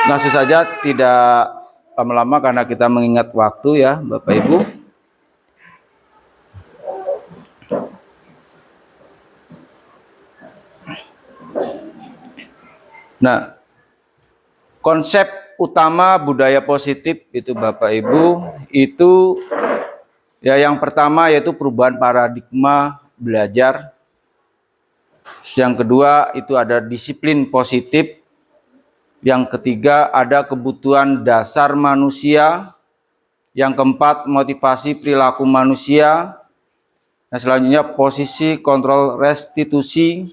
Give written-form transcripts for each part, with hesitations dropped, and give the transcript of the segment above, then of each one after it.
Langsung saja, tidak lama-lama karena kita mengingat waktu ya Bapak Ibu. Nah, konsep utama budaya positif itu Bapak Ibu, itu ya yang pertama yaitu perubahan paradigma belajar. Yang kedua itu ada disiplin positif. Yang ketiga ada kebutuhan dasar manusia. Yang keempat motivasi perilaku manusia. Nah, selanjutnya posisi kontrol restitusi,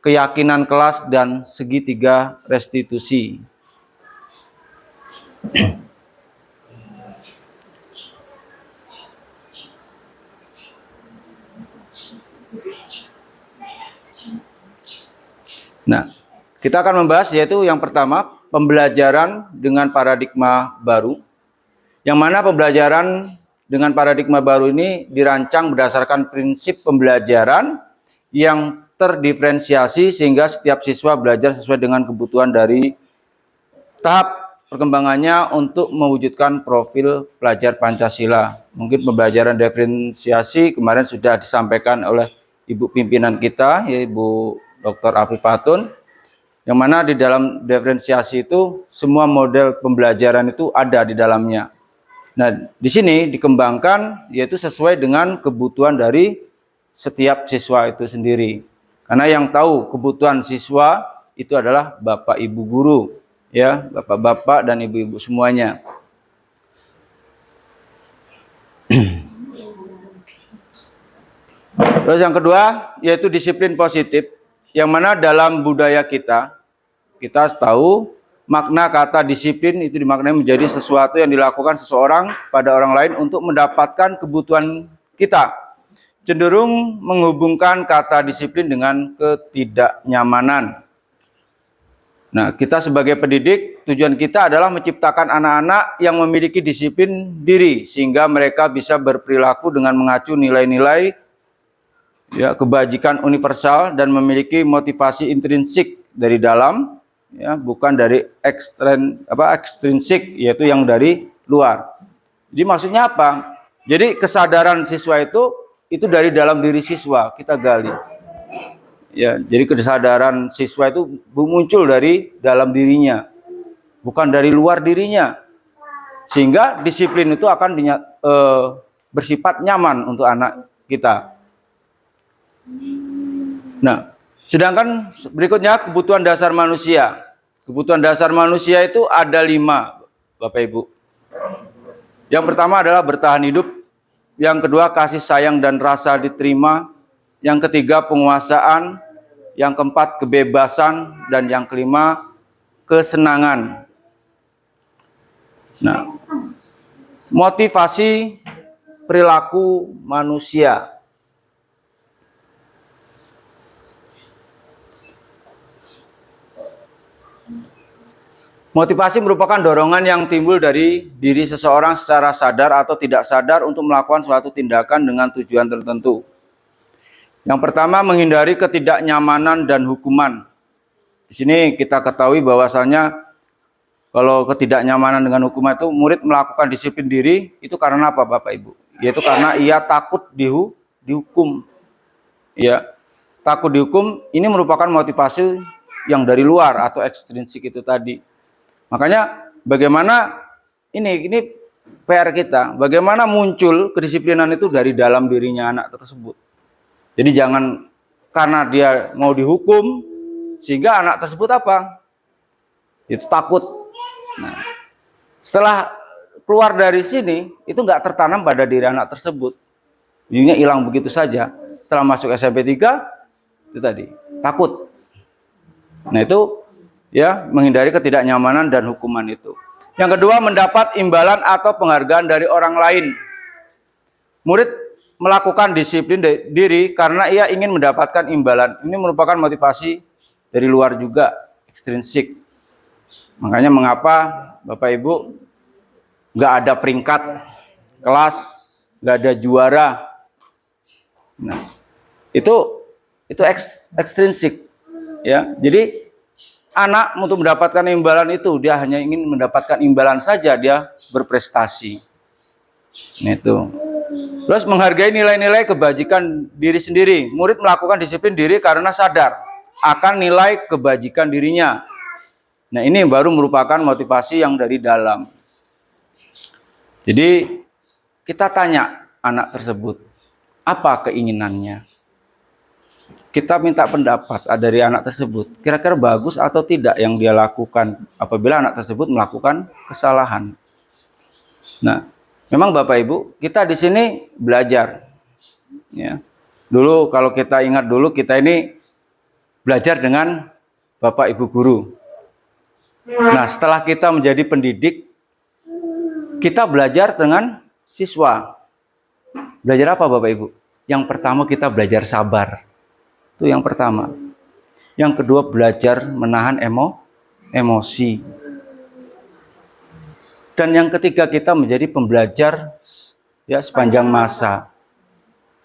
keyakinan kelas, dan segitiga restitusi. Nah, kita akan membahas yaitu yang pertama, pembelajaran dengan paradigma baru. Yang mana pembelajaran dengan paradigma baru ini dirancang berdasarkan prinsip pembelajaran yang terdiferensiasi sehingga setiap siswa belajar sesuai dengan kebutuhan dari tahap perkembangannya untuk mewujudkan profil pelajar Pancasila. Mungkin pembelajaran diferensiasi kemarin sudah disampaikan oleh Ibu pimpinan kita, ya Ibu Dr. Afifatun, yang mana di dalam diferensiasi itu semua model pembelajaran itu ada di dalamnya. Nah, di sini dikembangkan yaitu sesuai dengan kebutuhan dari setiap siswa itu sendiri. Karena yang tahu kebutuhan siswa itu adalah Bapak Ibu guru, ya, Bapak-bapak dan Ibu-ibu semuanya. Terus yang kedua yaitu disiplin positif, yang mana dalam budaya kita tahu makna kata disiplin itu dimaknai menjadi sesuatu yang dilakukan seseorang pada orang lain untuk mendapatkan kebutuhan kita. Cenderung menghubungkan kata disiplin dengan ketidaknyamanan. Nah, kita sebagai pendidik, tujuan kita adalah menciptakan anak-anak yang memiliki disiplin diri sehingga mereka bisa berperilaku dengan mengacu nilai-nilai ya kebajikan universal dan memiliki motivasi intrinsik dari dalam, ya, bukan dari ekstrinsik, yaitu yang dari luar. Jadi maksudnya apa? Jadi kesadaran siswa itu dari dalam diri siswa kita gali. Ya, jadi kesadaran siswa itu muncul dari dalam dirinya, bukan dari luar dirinya. Sehingga disiplin itu akan bersifat nyaman untuk anak kita. Nah, sedangkan berikutnya kebutuhan dasar manusia. Kebutuhan dasar manusia itu ada 5, Bapak Ibu. Yang pertama adalah bertahan hidup. Yang kedua kasih sayang dan rasa diterima. Yang ketiga penguasaan. Yang keempat kebebasan. Dan yang kelima kesenangan. Nah, motivasi perilaku manusia. Motivasi merupakan dorongan yang timbul dari diri seseorang secara sadar atau tidak sadar untuk melakukan suatu tindakan dengan tujuan tertentu. Yang pertama, menghindari ketidaknyamanan dan hukuman. Di sini kita ketahui bahwasanya kalau ketidaknyamanan dengan hukuman itu murid melakukan disiplin diri itu karena apa, Bapak Ibu? Yaitu karena ia takut dihukum. Ya, takut dihukum ini merupakan motivasi yang dari luar atau ekstrinsik itu tadi. Makanya bagaimana ini PR kita, bagaimana muncul kedisiplinan itu dari dalam dirinya anak tersebut. Jadi jangan karena dia mau dihukum sehingga anak tersebut apa? Itu takut. Nah, setelah keluar dari sini itu nggak tertanam pada diri anak tersebut. Jadinya hilang begitu saja. Setelah masuk SMP 3 itu tadi takut. Nah, itu ya, menghindari ketidaknyamanan dan hukuman itu. Yang kedua, mendapat imbalan atau penghargaan dari orang lain. Murid melakukan disiplin diri karena ia ingin mendapatkan imbalan. Ini merupakan motivasi dari luar juga, ekstrinsik. Makanya mengapa Bapak Ibu nggak ada peringkat kelas, nggak ada juara. Nah, itu ekstrinsik. Ya, jadi anak untuk mendapatkan imbalan itu, dia hanya ingin mendapatkan imbalan saja, dia berprestasi. Nah, itu. Terus menghargai nilai-nilai kebajikan diri sendiri. Murid melakukan disiplin diri karena sadar akan nilai kebajikan dirinya. Nah, ini baru merupakan motivasi yang dari dalam. Jadi kita tanya anak tersebut, apa keinginannya? Kita minta pendapat dari anak tersebut, kira-kira bagus atau tidak yang dia lakukan apabila anak tersebut melakukan kesalahan. Nah, memang Bapak Ibu, kita di sini belajar. Ya. Dulu kalau kita ingat dulu, kita ini belajar dengan Bapak Ibu guru. Nah, setelah kita menjadi pendidik, kita belajar dengan siswa. Belajar apa Bapak Ibu? Yang pertama kita belajar sabar. Itu yang pertama. Yang kedua belajar menahan emosi. Dan yang ketiga kita menjadi pembelajar ya sepanjang masa.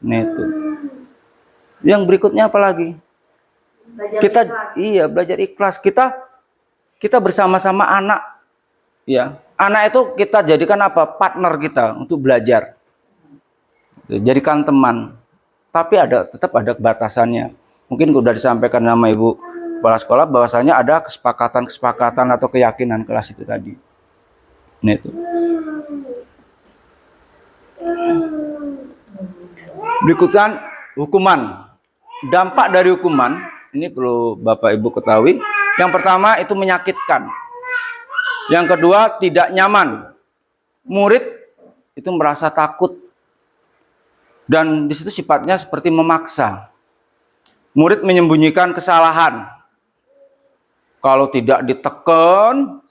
Nah, itu. Yang berikutnya apa lagi? Belajar ikhlas. Kita bersama-sama anak. Ya, anak itu kita jadikan apa? Partner kita untuk belajar. Jadikan teman. Tapi tetap ada batasannya. Mungkin sudah disampaikan sama Ibu Kepala Sekolah bahwasanya ada kesepakatan atau keyakinan kelas itu tadi. Nah, itu. Berikutnya hukuman. Dampak dari hukuman ini perlu Bapak Ibu ketahui. Yang pertama itu menyakitkan. Yang kedua tidak nyaman. Murid itu merasa takut. Dan di situ sifatnya seperti memaksa. Murid menyembunyikan kesalahan. Kalau tidak ditekan,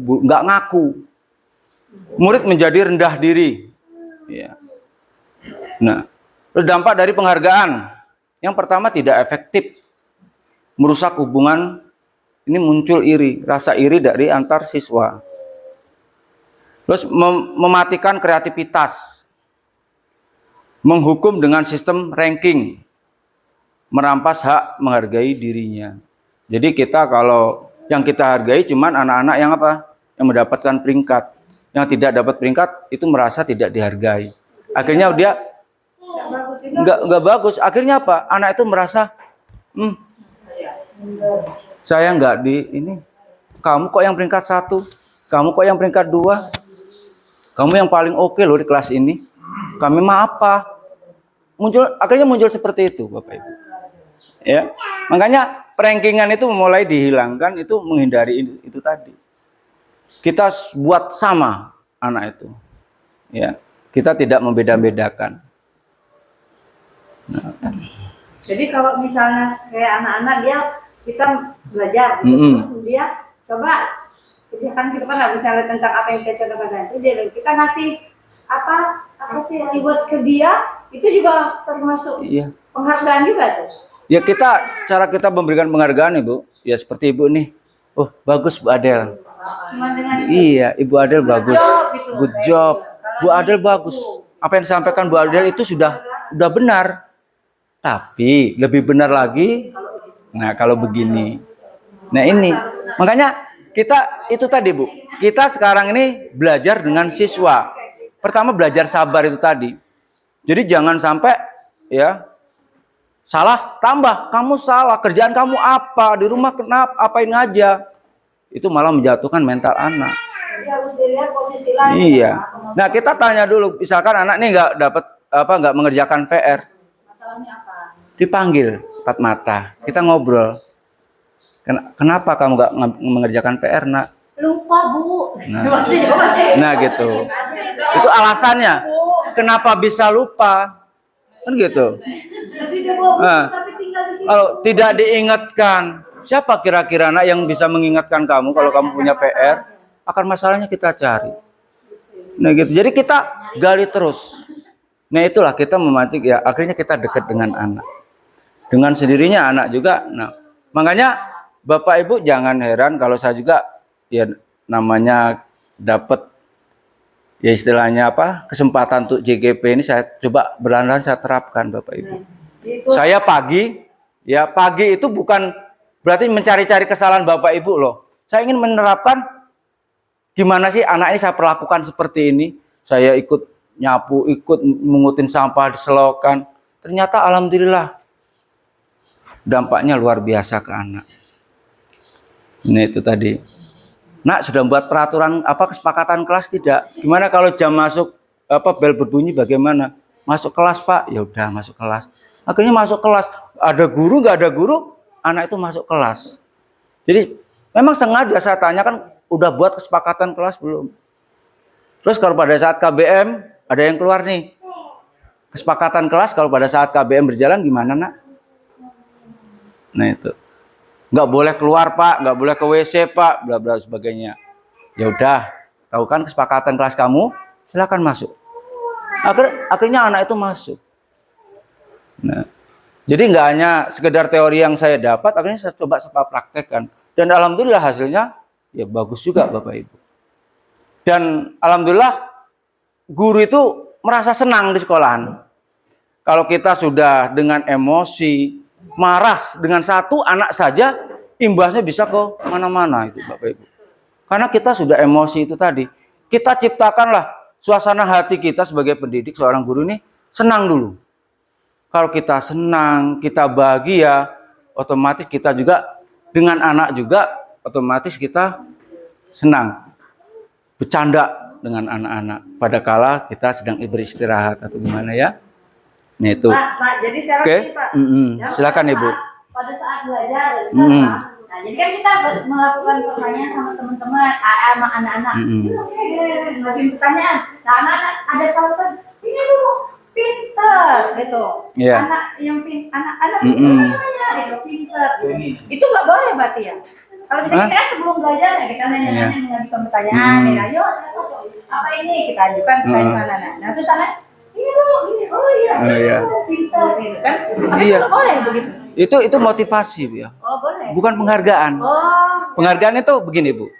nggak ngaku. Murid menjadi rendah diri. Ya. Nah, terus dampak dari penghargaan. Yang pertama tidak efektif. Merusak hubungan. Ini muncul iri, rasa iri dari antar siswa. Terus mematikan kreativitas. Menghukum dengan sistem ranking. Merampas hak menghargai dirinya. Jadi kita kalau yang kita hargai cuman anak-anak yang apa? Yang mendapatkan peringkat. Yang tidak dapat peringkat itu merasa tidak dihargai. Akhirnya dia nggak bagus. Akhirnya apa? Anak itu merasa saya nggak di ini. Kamu kok yang peringkat 1? Kamu kok yang peringkat 2? Kamu yang paling oke loh di kelas ini. Kami mah apa? Akhirnya muncul seperti itu, Bapak Ibu. Ya, makanya rankingan itu mulai dihilangkan, itu menghindari itu tadi. Kita buat sama anak itu. Ya, kita tidak membeda-bedakan. Nah. Jadi kalau misalnya kayak anak-anak kita belajar gitu, dia coba kerjakan ke depan nggak misalnya tentang apa yang kita contohkan tadi, kita ngasih apa sih reward ke dia, itu juga termasuk penghargaan juga tuh. Ya cara kita memberikan penghargaan Ibu, ya seperti Ibu nih, oh bagus Bu Adel. Cuma dengan iya Ibu Adel bagus, gitu. Good job, Bu Adel bagus. Apa yang disampaikan Bu Adel itu sudah benar. Tapi lebih benar lagi, nah kalau begini. Nah ini, makanya kita itu tadi Bu, kita sekarang ini belajar dengan siswa. Pertama belajar sabar itu tadi. Jadi jangan sampai ya salah tambah, kamu salah, kerjaan kamu apa, di rumah kenapa, apain aja. Itu malah menjatuhkan mental anak. Jadi harus dilihat posisi lain. Iya. Nah kita tanya dulu, misalkan anak ini nggak mengerjakan PR. Masalahnya apa? Dipanggil empat mata, kita ngobrol. Kenapa kamu nggak mengerjakan PR, Nak? Lupa Bu. Nah gitu. Itu alasannya. Kenapa bisa lupa? Kan gitu. Nah, kalau tidak diingatkan, siapa kira-kira Nak yang bisa mengingatkan kamu kalau kamu punya PR? Akar masalahnya kita cari. Nah gitu. Jadi kita gali terus. Nah itulah kita memancing ya. Akhirnya kita dekat dengan anak. Dengan sendirinya anak juga. Nah makanya Bapak Ibu jangan heran kalau saya juga ya namanya dapat ya istilahnya kesempatan untuk JGP ini saya coba berlahan-lahan saya terapkan Bapak Ibu. Saya pagi itu bukan berarti mencari-cari kesalahan Bapak Ibu loh. Saya ingin menerapkan gimana sih anak ini saya perlakukan seperti ini. Saya ikut nyapu, ikut mengutin sampah di selokan. Ternyata alhamdulillah dampaknya luar biasa ke anak. Ini itu tadi. Nak sudah buat peraturan kesepakatan kelas tidak? Gimana kalau jam masuk bel berbunyi bagaimana? Masuk kelas Pak, ya udah masuk kelas. Akhirnya masuk kelas, ada guru nggak ada guru, anak itu masuk kelas. Jadi memang sengaja saya tanyakan udah buat kesepakatan kelas belum? Terus kalau pada saat KBM ada yang keluar nih kesepakatan kelas, kalau pada saat KBM berjalan gimana nak? Nah itu nggak boleh keluar Pak, nggak boleh ke WC Pak, bla bla sebagainya. Ya udah, tahu kan kesepakatan kelas kamu, silakan masuk. Akhirnya anak itu masuk. Nah, jadi nggak hanya sekedar teori yang saya dapat, akhirnya saya coba praktekkan. Dan alhamdulillah hasilnya ya bagus juga Bapak Ibu. Dan alhamdulillah guru itu merasa senang di sekolahan. Kalau kita sudah dengan emosi, marah dengan satu anak saja, imbasnya bisa ke mana-mana itu Bapak Ibu. Karena kita sudah emosi itu tadi. Kita ciptakanlah suasana hati kita sebagai pendidik, seorang guru ini senang dulu. Kalau kita senang, kita bahagia, otomatis kita juga dengan anak juga otomatis kita senang bercanda dengan anak-anak pada kala kita sedang beristirahat atau gimana ya. Nah itu. Pak, jadi sekarang ini Pak. Ya, silakan Ibu. Pada saat belajar, Pak. Nah, jadi kan kita melakukan pertanyaan sama teman-teman, sama anak-anak. Ngasih pertanyaan. Nah, anak-anak ada salah satu, ini dulu pinter gitu. Yeah. Anak yang anak-anak semuanya itu pinter. Itu nggak boleh berarti ya. Kalau misalnya kita kan sebelum belajar ya kita nanya-nanya mengajukan pertanyaan, ayo apa ini kita ajukan anak-anak. Nah, terus anak ini dulu, ini pinter gitu kan. Tapi itu nggak boleh begitu. Itu motivasi Bu ya. Oh, boleh. Bukan penghargaan. Oh. Penghargaan itu begini Bu.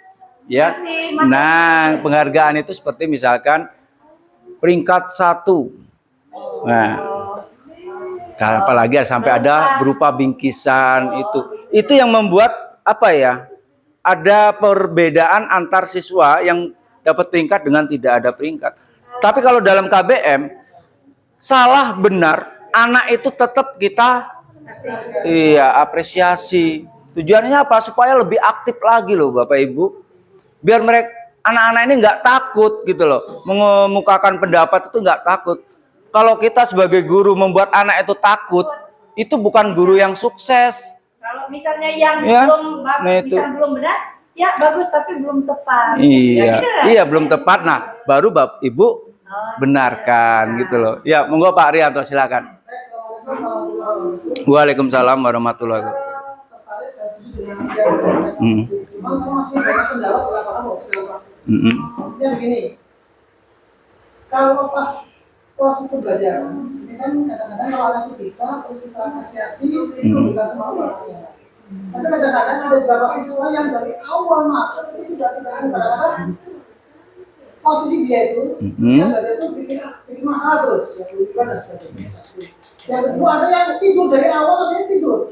Ya. Nah, penghargaan itu seperti misalkan peringkat 1. Nah, apalagi sampai ada berupa bingkisan itu yang membuat apa ya? Ada perbedaan antar siswa yang dapat peringkat dengan tidak ada peringkat. Tapi kalau dalam KBM salah benar, anak itu tetap kita apresiasi. Tujuannya apa? Supaya lebih aktif lagi loh Bapak Ibu. Biar mereka anak-anak ini nggak takut gitu loh. Mengemukakan pendapat itu nggak takut. Kalau kita sebagai guru membuat anak itu takut, itu bukan guru yang sukses. Kalau misalnya yang belum benar, ya bagus tapi belum tepat. Iya, iya belum tepat. Nah, baru Bapak Ibu benarkan gitu loh. Ya, monggo Pak Rianto silakan. Waalaikumsalam warahmatullahi wabarakatuh. Begini, kalau pas proses pembelajaran, ini kan kadang-kadang kalau anak itu bisa, kalau kita apresiasi, itu bukan semua orangnya. Tapi kadang-kadang ada beberapa siswa yang dari awal masuk itu sudah tidak kadang-kadang posisi dia itu, yang belajar itu bikin masalah terus, ya dan sebagainya. Yang kedua ada yang tidur dari awal sampai tidur.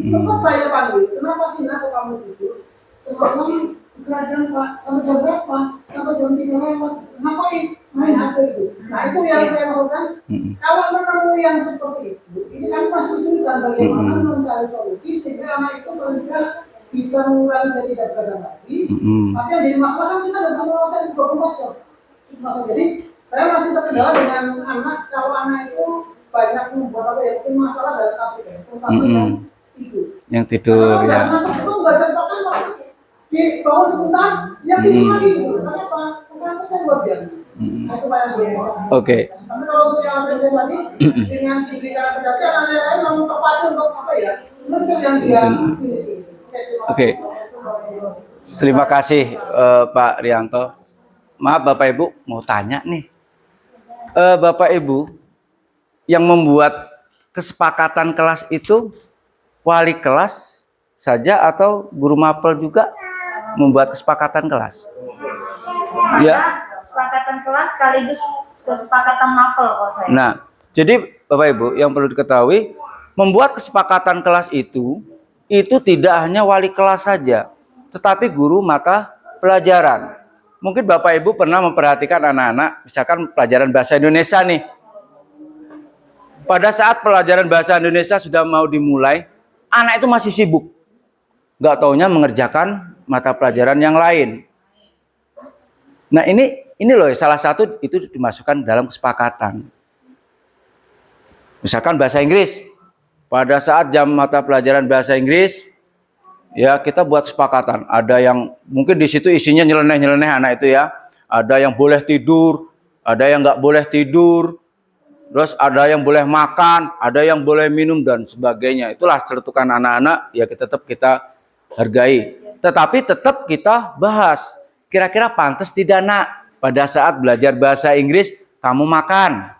Sempat saya panggil, kenapa sih nak kamu tidur? Sempat kamu begadang Pak, sampai jam berapa? Sampai jam 3 lewat. Ngapain? Main HP itu. Nah itu yang saya lakukan. Kalau menemui yang seperti itu, ini kan masih kesulitan bagaimana mencari solusi sehingga anak itu paling tidak bisa mengurangi dan tidak begadang lagi. Tapi yang jadi masalah kan kita nggak bisa menguasai 24 jam. Itu masalah. Jadi saya masih terkendala dengan anak kalau anak itu banyak membuat apa ya, masalah dalam KPM, terutama yang tidur. Yang tidur ya. Karena itu nggak ada paksaan di bawah sebentar, yang tidur lagi gitu. Kenapa? Karena itu kan luar biasa. Nah, itu yang biasa. Oke. Tapi kalau untuk yang apresiasi tadi, dengan diberikan apresiasi, anak-anak lain memang terpacu untuk apa ya? Muncul yang dia pilih. Oke. Terima kasih Pak Rianto. Maaf Bapak Ibu, mau tanya nih. Bapak Ibu, yang membuat kesepakatan kelas itu wali kelas saja atau guru mapel juga membuat kesepakatan kelas? Ya, kesepakatan kelas sekaligus kesepakatan mapel kalau saya. Nah, jadi Bapak Ibu yang perlu diketahui, membuat kesepakatan kelas itu itu tidak hanya wali kelas saja, tetapi guru mata pelajaran. Mungkin Bapak Ibu pernah memperhatikan anak-anak, misalkan pelajaran bahasa Indonesia nih. Pada saat pelajaran bahasa Indonesia sudah mau dimulai, anak itu masih sibuk. Nggak taunya mengerjakan mata pelajaran yang lain. Nah ini loh salah satu itu dimasukkan dalam kesepakatan. Misalkan bahasa Inggris, pada saat jam mata pelajaran bahasa Inggris, ya kita buat kesepakatan. Ada yang mungkin di situ isinya nyeleneh-nyeleneh anak itu ya. Ada yang boleh tidur, ada yang nggak boleh tidur, terus ada yang boleh makan, ada yang boleh minum dan sebagainya. Itulah celetukan anak-anak, ya tetap kita hargai. Tetapi tetap kita bahas. Kira-kira pantas tidak nak pada saat belajar bahasa Inggris kamu makan?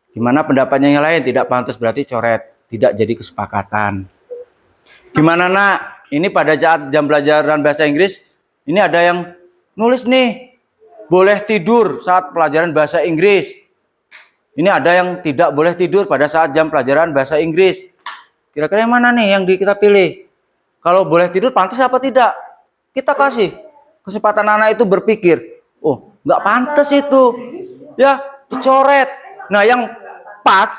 Gimana pendapatnya yang lain? Tidak pantas berarti coret. Tidak jadi kesepakatan. Gimana nak? Ini pada saat jam pelajaran bahasa Inggris, ini ada yang nulis nih. Boleh tidur saat pelajaran bahasa Inggris. Ini ada yang tidak boleh tidur pada saat jam pelajaran bahasa Inggris. Kira-kira yang mana nih yang kita pilih? Kalau boleh tidur pantas apa tidak? Kita kasih kesempatan anak itu berpikir. Oh, nggak pantas itu. Ya, dicoret. Nah, yang pas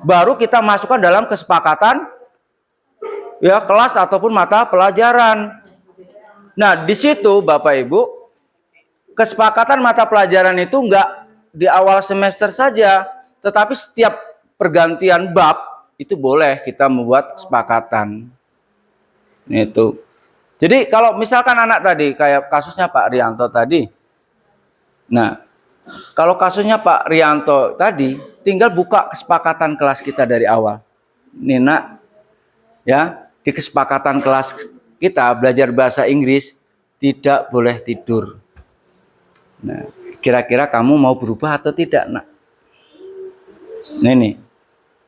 baru kita masukkan dalam kesepakatan ya kelas ataupun mata pelajaran. Nah, di situ Bapak Ibu, kesepakatan mata pelajaran itu enggak di awal semester saja, tetapi setiap pergantian bab itu boleh kita membuat kesepakatan. Itu. Jadi kalau misalkan anak tadi kayak kasusnya Pak Rianto tadi. Nah, kalau kasusnya Pak Rianto tadi, tinggal buka kesepakatan kelas kita dari awal. Nina, ya, di kesepakatan kelas kita belajar bahasa Inggris tidak boleh tidur. Nah, kira-kira kamu mau berubah atau tidak, nak? Ini.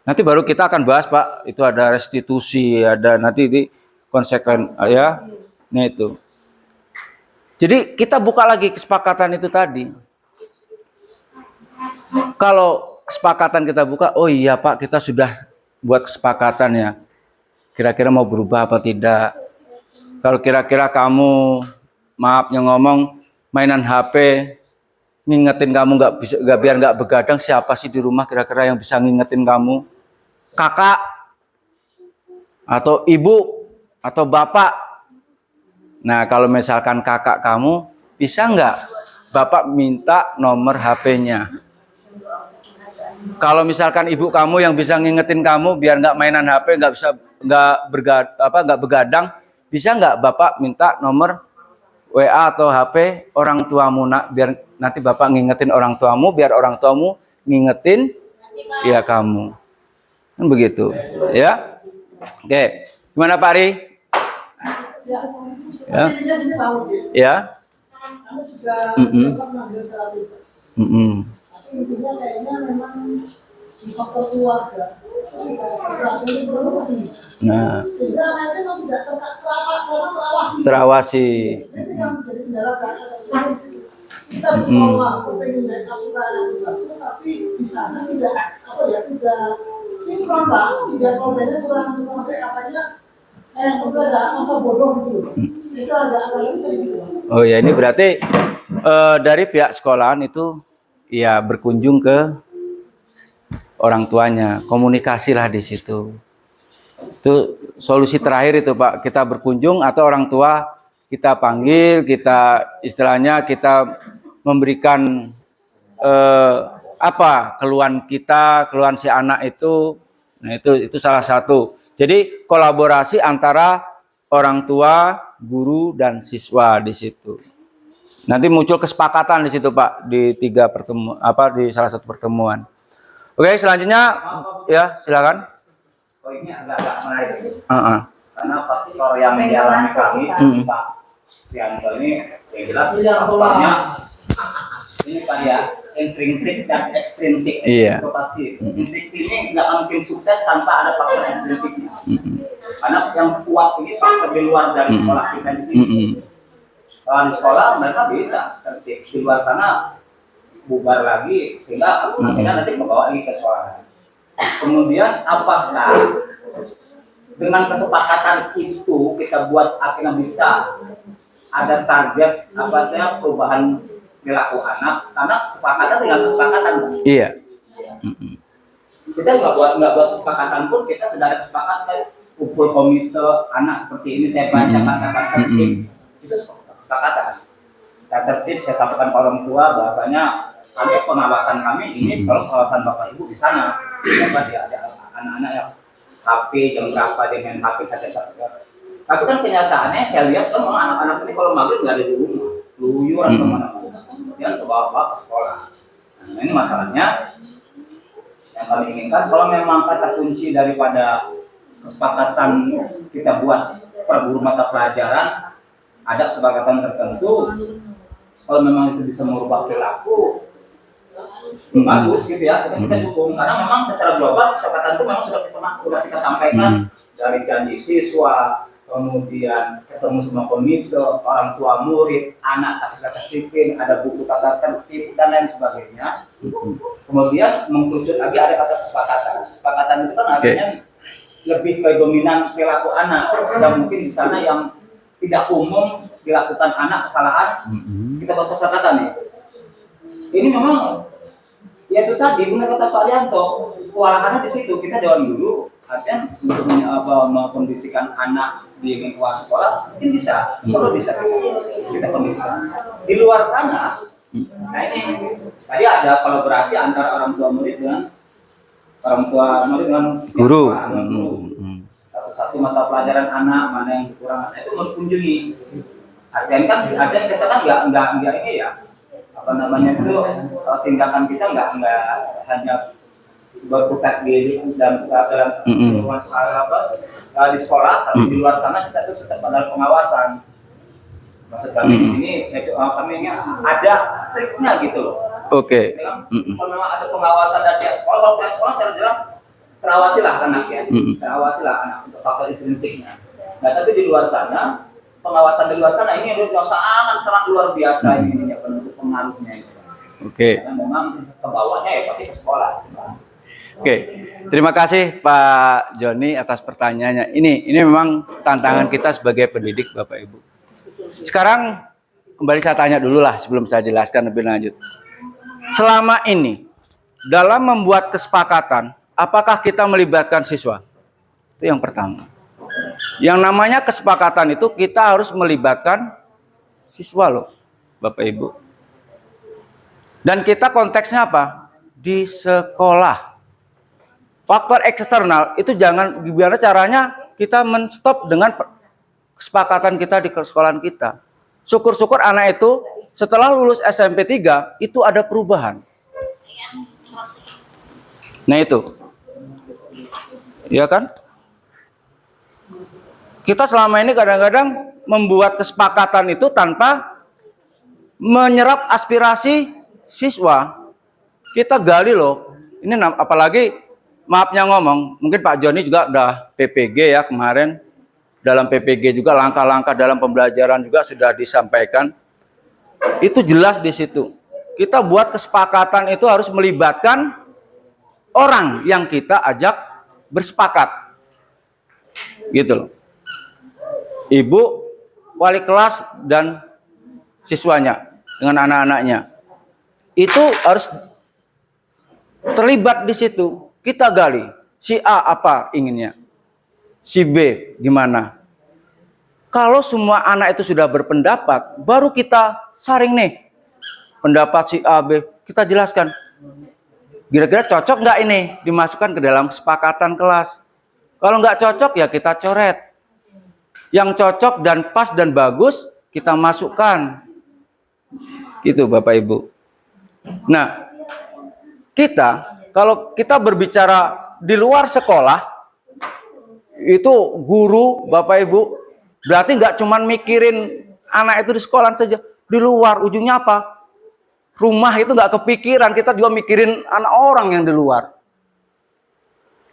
Nanti baru kita akan bahas, Pak. Itu ada restitusi, ada nanti di konsekuensi, ya. Nah itu. Jadi kita buka lagi kesepakatan itu tadi. Kalau kesepakatan kita buka, oh iya Pak, kita sudah buat kesepakatan ya. Kira-kira mau berubah apa tidak? Kalau kira-kira kamu, maafnya ngomong, mainan HP, ngingetin kamu biar nggak begadang, siapa sih di rumah kira-kira yang bisa ngingetin kamu? Kakak, atau ibu, atau bapak? Nah, kalau misalkan kakak kamu, bisa nggak bapak minta nomor HP-nya? Kalau misalkan ibu kamu yang bisa ngingetin kamu biar nggak mainan HP, nggak begadang, bisa nggak bapak minta nomor WA atau HP orang tuamu, nak, biar nanti bapak ngingetin orang tuamu, biar orang tuamu ngingetin ya kamu, kan begitu, ya? Oke, gimana Pak Ri? Ya, ya. Kamu sudah mengambil secara pribadi. Tapi intinya kayaknya memang di faktor keluarga. Nah, sehingga anaknya memang tidak terawasi. Itu yang menjadi kendala karena kita di sekolah, aku pengen backup supaya anak itu bagus, tapi di sana tidak tidak sinkron Pak, tidak kontennya kurang apanya sebenarnya ada masa bodoh gitu. Itu agak lebih dari situ. Oh ya, ini berarti dari pihak sekolahan itu ya berkunjung ke orang tuanya, komunikasilah di situ. Itu solusi terakhir itu Pak, kita berkunjung atau orang tua kita panggil, kita istilahnya kita memberikan keluhan si anak itu. Nah, itu salah satu. Jadi kolaborasi antara orang tua, guru dan siswa di situ. Nanti muncul kesepakatan di situ Pak di di salah satu pertemuan. Oke, selanjutnya ya silakan. Oh, ini agak menarik. Karena faktor yang dialami kami Pak Rianto ini yang jelas faktornya ini Pak ya, intrinsik dan ekstrinsik. Iya. Itu pasti. Intrinsik ini nggak mungkin sukses tanpa ada faktor ekstrinsiknya. Karena yang kuat ini faktor di luar dari sekolah kita di sini. Kalau di sekolah mereka bisa tertib, di luar sana bubar lagi sehingga akhirnya nanti membawa lagi ke sekolah. Kemudian apakah dengan kesepakatan itu kita buat akhirnya bisa ada target perubahan perilaku anak, karena kesepakatan dengan kesepakatan. Iya. Kita nggak buat kesepakatan pun, kita sudah ada kesepakatan kumpul komite anak seperti ini, saya baca kata tertib, itu kesepakatan. Kata tertib saya sampaikan ke orang tua bahwasanya pengawasan kami ini, kalau pengawasan bapak ibu di sana, dapat ya ada anak-anak yang HP jam berapa dia main HP saja. Tapi kan kenyataannya saya lihat kan anak-anak ini kalau maghrib nggak ada di rumah, luyuran kemana-mana, kemudian ke bawah ke sekolah. Nah ini masalahnya yang kami inginkan, kalau memang kata kunci daripada kesepakatan kita buat per guru mata pelajaran ada kesepakatan tertentu, kalau memang itu bisa merubah perilaku bagus gitu ya, kita dukung, karena memang secara global kesepakatan itu memang sudah kita sampaikan dari janji siswa, kemudian ketemu semua komite, orang tua murid, anak kasih kata disiplin, ada buku tata tertib dan lain sebagainya. Kemudian mengkerucut lagi ada kata kesepakatan. Kesepakatan itu kan artinya lebih ke dominan perilaku anak, dan mungkin di sana yang tidak umum dilakukan anak kesalahan, kita buat kesepakatan nih. Ini memang ya itu tadi benar kata Pak Yanto, kewalahannya di situ. Kita jalan dulu, artinya untuk mengkondisikan anak di lingkungan sekolah mungkin bisa, selalu bisa kita kondisikan. Di luar sana, nah ini tadi ada kolaborasi antara orang tua murid dengan guru. Satu-satu mata pelajaran anak mana yang kurang, itu mengunjungi. Artinya kita kan nggak ini ya, apa namanya itu, tindakan kita nggak hanya berkutat di dalam lingkungan di sekolah, tapi di luar sana kita tuh tetap ada pengawasan. Maksud kami di sini kami ada triknya gitu loh. Oke. Kalau memang ada pengawasan dari pihak sekolah, kalau pihak sekolah jelas terawasilah anak ya, terawasilah anak untuk faktor intrinsiknya. Nah tapi di luar sana, pengawasan di luar sana ini adalah sangat luar biasa ini ya, bentuk pengaruhnya itu. Oke. Karena memang ke bawahnya ya pasti ke sekolah. Oke, terima kasih Pak Joni atas pertanyaannya. Ini memang tantangan kita sebagai pendidik Bapak Ibu. Sekarang kembali saya tanya dulu lah sebelum saya jelaskan lebih lanjut. Selama ini dalam membuat kesepakatan, apakah kita melibatkan siswa? Itu yang pertama. Yang namanya kesepakatan itu kita harus melibatkan siswa loh, Bapak Ibu. Dan kita konteksnya apa? Di sekolah. Faktor eksternal itu jangan, gimana caranya kita menstop dengan kesepakatan kita di sekolahan kita. Syukur-syukur anak itu setelah lulus SMP 3 itu ada perubahan. Nah itu. Ya kan? Kita selama ini kadang-kadang membuat kesepakatan itu tanpa menyerap aspirasi siswa. Kita gali loh. Ini apalagi maafnya ngomong, mungkin Pak Joni juga udah PPG ya kemarin. Dalam PPG juga langkah-langkah dalam pembelajaran juga sudah disampaikan. Itu jelas di situ. Kita buat kesepakatan itu harus melibatkan orang yang kita ajak bersepakat. Gitu loh. Ibu, wali kelas dan siswanya dengan anak-anaknya. Itu harus terlibat di situ. Kita gali, si A apa inginnya, si B gimana. Kalau semua anak itu sudah berpendapat, baru kita saring nih. Pendapat si A, B, kita jelaskan. Kira-kira cocok nggak ini dimasukkan ke dalam kesepakatan kelas. Kalau nggak cocok ya kita coret. Yang cocok dan pas dan bagus kita masukkan. Gitu Bapak Ibu. Nah, kalau kita berbicara di luar sekolah, itu guru, Bapak Ibu, berarti nggak cuma mikirin anak itu di sekolah saja. Di luar, ujungnya apa? Rumah itu nggak kepikiran, kita juga mikirin anak orang yang di luar.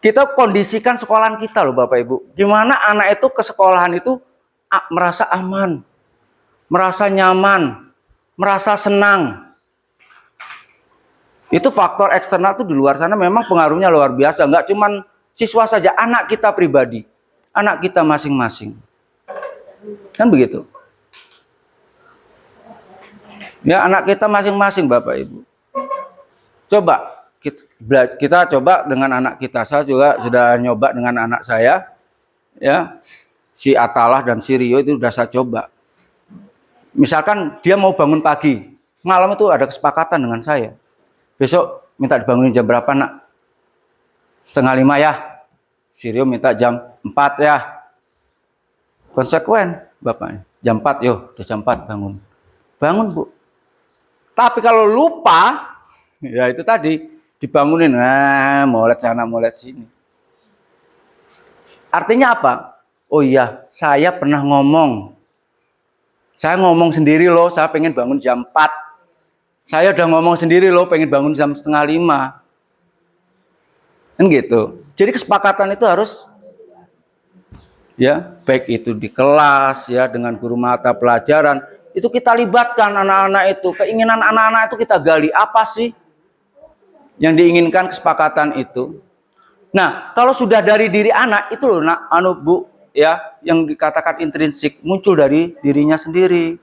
Kita kondisikan sekolahan kita loh Bapak Ibu. Gimana anak itu ke sekolahan itu merasa aman, merasa nyaman, merasa senang. Itu faktor eksternal itu di luar sana memang pengaruhnya luar biasa. Nggak cuma siswa saja, anak kita pribadi. anak kita masing-masing. Kan begitu. Ya, anak kita masing-masing, Bapak Ibu. Coba kita coba dengan anak kita. Saya juga sudah nyoba dengan anak saya. Ya. Si Atalah dan si Rio itu sudah saya coba. Misalkan dia mau bangun pagi, malam itu ada kesepakatan dengan saya. Besok minta dibangunin jam berapa, Nak? 4:30 ya. Si Rio minta jam 4 ya. Konsekuen bapaknya. Jam 4, yo, udah jam 4 bangun. Bangun, Bu. Tapi kalau lupa, ya itu tadi, dibangunin, molet sana, molet sini. Artinya apa? Oh iya, saya pernah ngomong. Saya ngomong sendiri loh, saya pengen bangun jam 4. Saya udah ngomong sendiri loh, pengen bangun jam 4:30. Kan gitu. Jadi kesepakatan itu harus, ya, baik itu di kelas, ya, dengan guru mata pelajaran, itu kita libatkan anak-anak itu, keinginan anak-anak itu kita gali, apa sih yang diinginkan kesepakatan itu. Nah, kalau sudah dari diri anak itu loh, Nak, Bu, ya, yang dikatakan intrinsik muncul dari dirinya sendiri.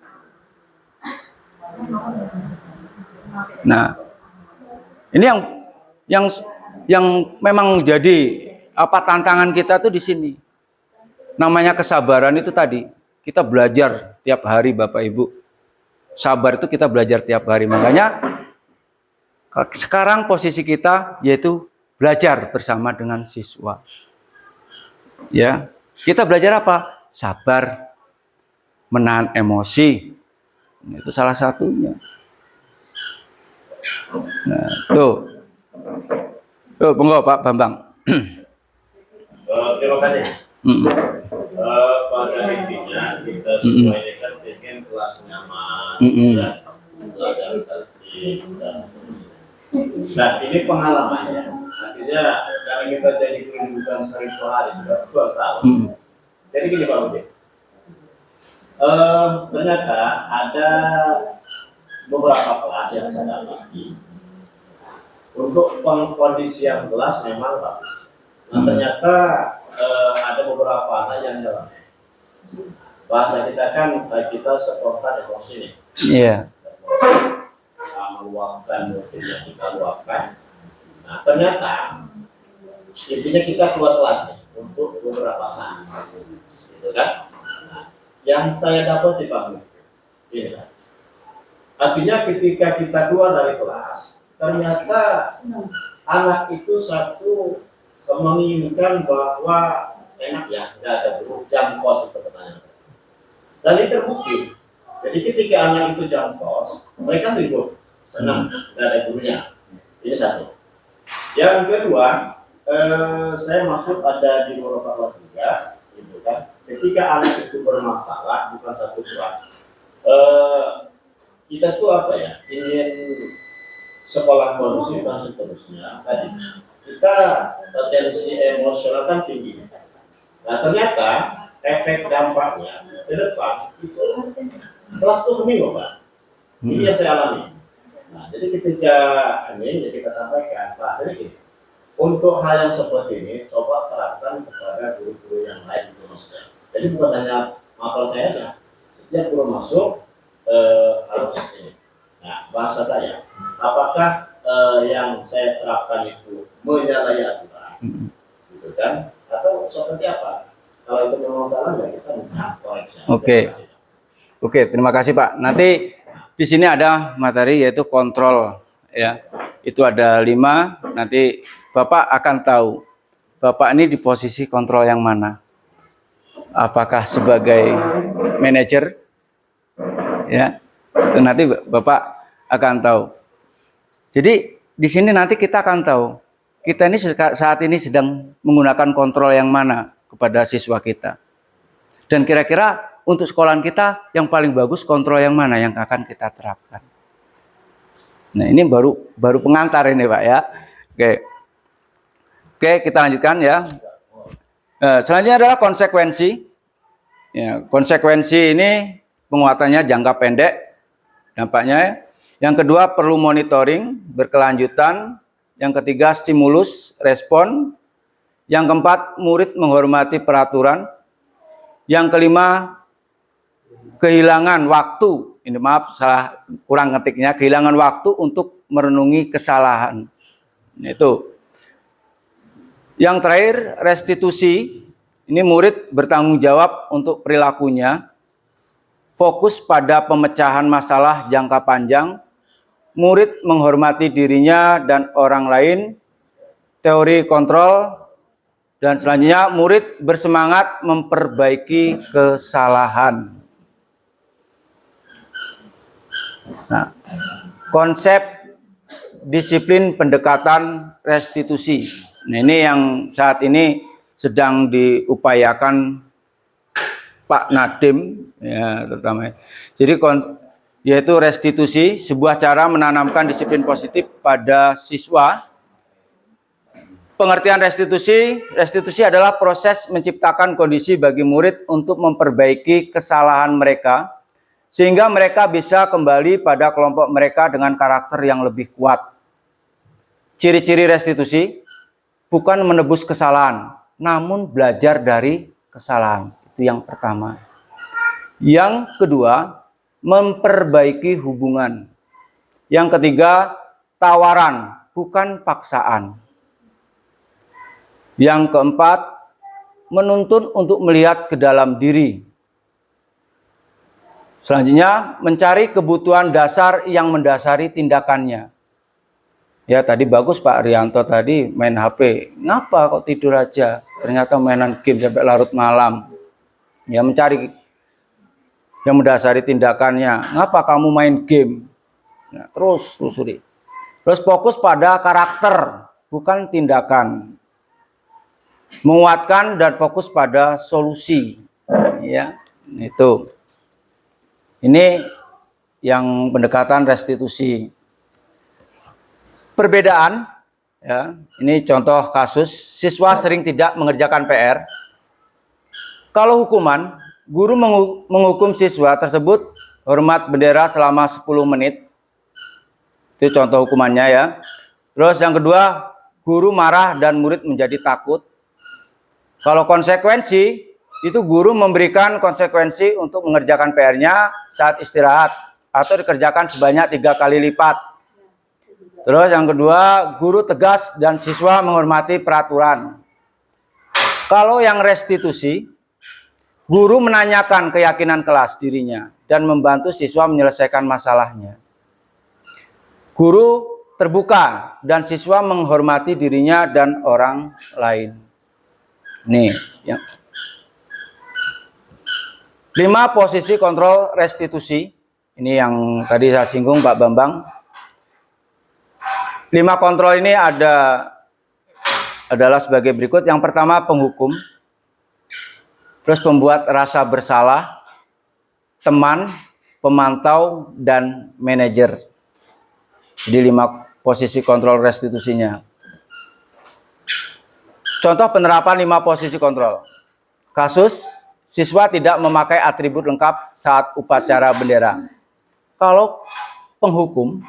Nah, ini yang memang jadi apa tantangan kita tuh di sini. Namanya kesabaran itu tadi. Kita belajar tiap hari, Bapak Ibu. Sabar itu kita belajar tiap hari. Makanya sekarang posisi kita yaitu belajar bersama dengan siswa. Ya, kita belajar apa? Sabar, menahan emosi. Itu salah satunya. Nah, tuh. Tuh, monggo Pak Bambang. Terima kasih. Pada intinya kita semua ini kan ingin kelas nyaman, dan belajar tertib dan seterusnya. Nah, ini pengalamannya. Artinya karena kita jadi kehidupan sehari-hari sudah 2 tahun. Jadi gini Pak Budi. Ternyata ada beberapa kelas yang saya dapati. Untuk kondisi yang kelas memang bagus. Nah, ternyata ada beberapa anak yang jalannya. Bahasa kita kan kita spontan emosi nih. Iya. Meluapkan mungkinnya kita luapkan. Nah, ternyata intinya kita keluar kelas nih untuk beberapa saat, gitu kan? Nah, yang saya dapat di Pak, ini kan. Artinya ketika kita keluar dari kelas, ternyata anak itu satu menginginkan bahwa enak ya, nggak ada guru, jam kos itu pertanyaan. Dan ini terbukti. Jadi ketika anak itu jam kos, mereka ribut, senang, nggak ada gurunya. Ini satu. Yang kedua, saya maksud ada di beberapa kelas juga, gitu kan. Ketika anak itu bermasalah, bukan satu kelas, kita tuh apa ya, ingin sekolah kondusif dan seterusnya. Tadi kita tendensi emosional kan tinggi. Nah, ternyata efek dampaknya ke depan itu kelas tuh minggu Pak. Ini yang saya alami. Nah, jadi ketika ini ya kita sampaikan, Pak, jadi gini, untuk hal yang seperti ini coba terapkan kepada guru-guru yang lain di maksudnya. Jadi bukan hanya mapel saya aja, setiap guru masuk harus ini. Nah, bahasa saya, apakah yang saya terapkan itu menyalahi aturan, gitu kan? Atau seperti apa? Kalau itu memang salah, ya kita minta koreksi. Oke, terima kasih Pak. Nanti di sini ada materi yaitu kontrol, ya. Itu ada 5. Nanti Bapak akan tahu Bapak ini di posisi kontrol yang mana. Apakah sebagai manajer, ya? Itu nanti Bapak akan tahu. Jadi di sini nanti kita akan tahu kita ini saat ini sedang menggunakan kontrol yang mana kepada siswa kita. Dan kira-kira untuk sekolahan kita yang paling bagus kontrol yang mana yang akan kita terapkan. Nah, ini baru pengantar ini Pak ya. Oke, kita lanjutkan ya. Selanjutnya adalah konsekuensi. Ya, konsekuensi ini penguatannya jangka pendek dampaknya. Yang kedua perlu monitoring berkelanjutan. Yang ketiga stimulus respon. Yang keempat, murid menghormati peraturan. Yang kelima, kehilangan waktu. Ini maaf, salah kurang ketiknya. Kehilangan waktu untuk merenungi kesalahan. Itu. Yang terakhir, restitusi. Ini murid bertanggung jawab untuk perilakunya. Fokus pada pemecahan masalah jangka panjang. Murid menghormati dirinya dan orang lain. Teori kontrol. Dan selanjutnya, murid bersemangat memperbaiki kesalahan. Nah, konsep disiplin pendekatan restitusi. Nah, ini yang saat ini sedang diupayakan Pak Nadiem, ya, terutama. Jadi, yaitu restitusi, sebuah cara menanamkan disiplin positif pada siswa. Pengertian restitusi adalah proses menciptakan kondisi bagi murid untuk memperbaiki kesalahan mereka, sehingga mereka bisa kembali pada kelompok mereka dengan karakter yang lebih kuat. Ciri-ciri restitusi bukan menebus kesalahan, namun belajar dari kesalahan. Itu yang pertama. Yang kedua, memperbaiki hubungan. Yang ketiga, tawaran, bukan paksaan. Yang keempat, menuntun untuk melihat ke dalam diri. Selanjutnya, mencari kebutuhan dasar yang mendasari tindakannya. Ya, tadi bagus Pak Rianto tadi main HP. Ngapa kok tidur aja? Ternyata mainan game sampai larut malam. Ya, mencari yang mendasari tindakannya. Ngapa kamu main game? Ya, terus telusuri. Terus fokus pada karakter, bukan tindakan. Menguatkan dan fokus pada solusi, ya, itu. Ini yang pendekatan restitusi. Perbedaan, ya, ini contoh kasus siswa sering tidak mengerjakan PR. Kalau hukuman, guru menghukum siswa tersebut hormat bendera selama 10 menit. Itu contoh hukumannya, ya. Terus yang kedua, guru marah dan murid menjadi takut. Kalau konsekuensi, itu guru memberikan konsekuensi untuk mengerjakan PR-nya saat istirahat atau dikerjakan sebanyak 3 kali lipat. Terus yang kedua, guru tegas dan siswa menghormati peraturan. Kalau yang restitusi, guru menanyakan keyakinan kelas dirinya dan membantu siswa menyelesaikan masalahnya. Guru terbuka dan siswa menghormati dirinya dan orang lain. Nih, ya. 5 posisi kontrol restitusi. Ini yang tadi saya singgung Pak Bambang. 5 kontrol ini adalah sebagai berikut. Yang pertama, penghukum. Terus pembuat rasa bersalah, teman, pemantau, dan manajer. Jadi 5 posisi kontrol restitusinya. Contoh penerapan 5 posisi kontrol. Kasus, siswa tidak memakai atribut lengkap saat upacara bendera. Kalau penghukum,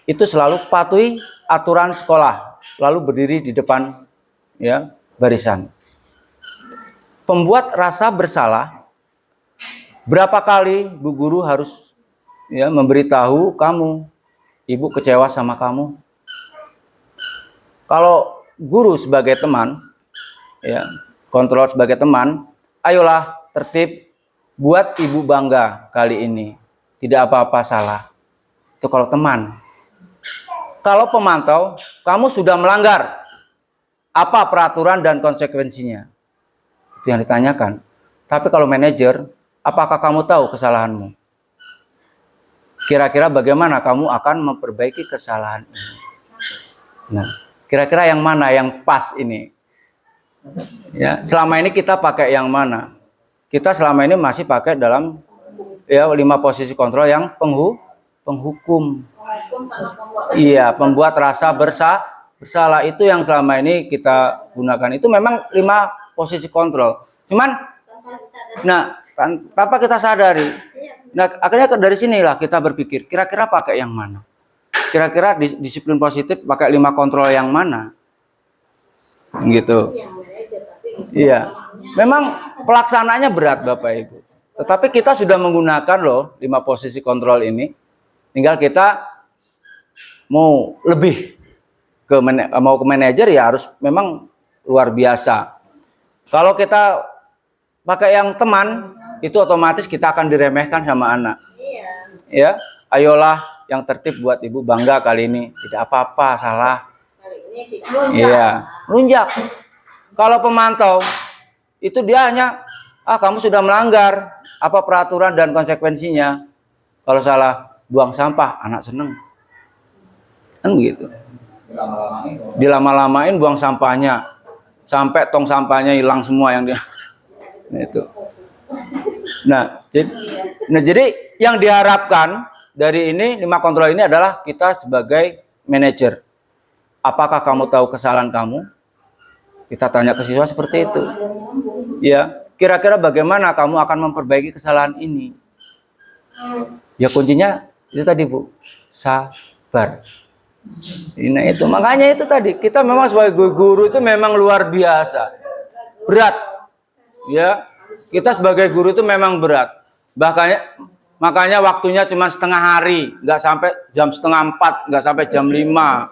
itu selalu patuhi aturan sekolah, lalu berdiri di depan, ya, barisan. Pembuat rasa bersalah, berapa kali Bu Guru harus, ya, memberitahu kamu, Ibu kecewa sama kamu. Kalau guru sebagai teman, ya, kontrol sebagai teman, ayolah tertib, buat ibu bangga kali ini, tidak apa-apa salah. Itu kalau teman. Kalau pemantau, kamu sudah melanggar, apa peraturan dan konsekuensinya? Itu yang ditanyakan. Tapi kalau manajer, apakah kamu tahu kesalahanmu? Kira-kira bagaimana kamu akan memperbaiki kesalahan ini? Nah, kira-kira yang mana yang pas ini? Ya, selama ini kita pakai yang mana? Kita selama ini masih pakai dalam, ya, 5 posisi kontrol yang penghukum. Iya, pembuat rasa bersalah itu yang selama ini kita gunakan. Itu memang 5 posisi kontrol. Cuman, nah, tanpa kita sadari. Nah, akhirnya dari sinilah kita berpikir, kira-kira pakai yang mana? Kira-kira disiplin positif pakai 5 kontrol yang mana? gitu. Iya, memang pelaksanaannya berat Bapak Ibu. Tetapi kita sudah menggunakan loh 5 posisi kontrol ini. Tinggal kita mau lebih mau ke manajer ya harus memang luar biasa. Kalau kita pakai yang teman itu otomatis kita akan diremehkan sama anak. Ya, ayolah yang tertib buat ibu bangga kali ini. Tidak apa-apa, salah. Iya, lunjak. Kalau pemantau itu dia hanya kamu sudah melanggar apa peraturan dan konsekuensinya. Kalau salah buang sampah, anak seneng. Kan begitu. Dilama-lamain buang sampahnya sampai tong sampahnya hilang semua yang dia. Nah, itu. Jadi yang diharapkan dari ini 5 kontrol ini adalah kita sebagai manajer. Apakah kamu tahu kesalahan kamu? Kita tanya ke siswa seperti itu. Ya, kira-kira bagaimana kamu akan memperbaiki kesalahan ini? Ya kuncinya itu tadi Bu, sabar. Nah itu makanya itu tadi kita memang sebagai guru itu memang luar biasa berat. Ya, kita sebagai guru itu memang berat. Makanya waktunya cuma setengah hari, nggak sampai jam setengah 4, nggak sampai jam 5.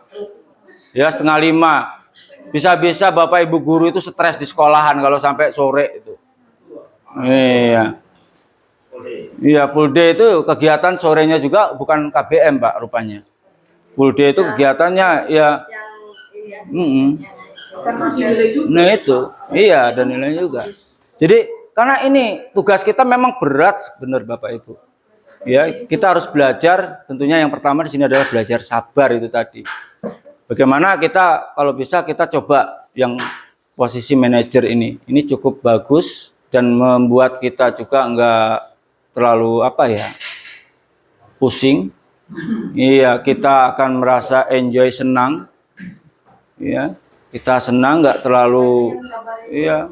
Ya setengah 5. Bisa-bisa Bapak Ibu guru itu stres di sekolahan kalau sampai sore itu. Iya. Iya, full day itu kegiatan sorenya juga bukan KBM, Pak, rupanya. Full day itu kegiatannya ya. Nah itu, iya ada nilainya juga. Jadi karena ini tugas kita memang berat, benar Bapak Ibu. Ya, kita harus belajar. Tentunya yang pertama di sini adalah belajar sabar itu tadi. Bagaimana kita kalau bisa kita coba yang posisi manajer ini. Ini cukup bagus dan membuat kita juga enggak terlalu pusing. Iya, kita akan merasa enjoy, senang. Ya, kita senang enggak terlalu iya.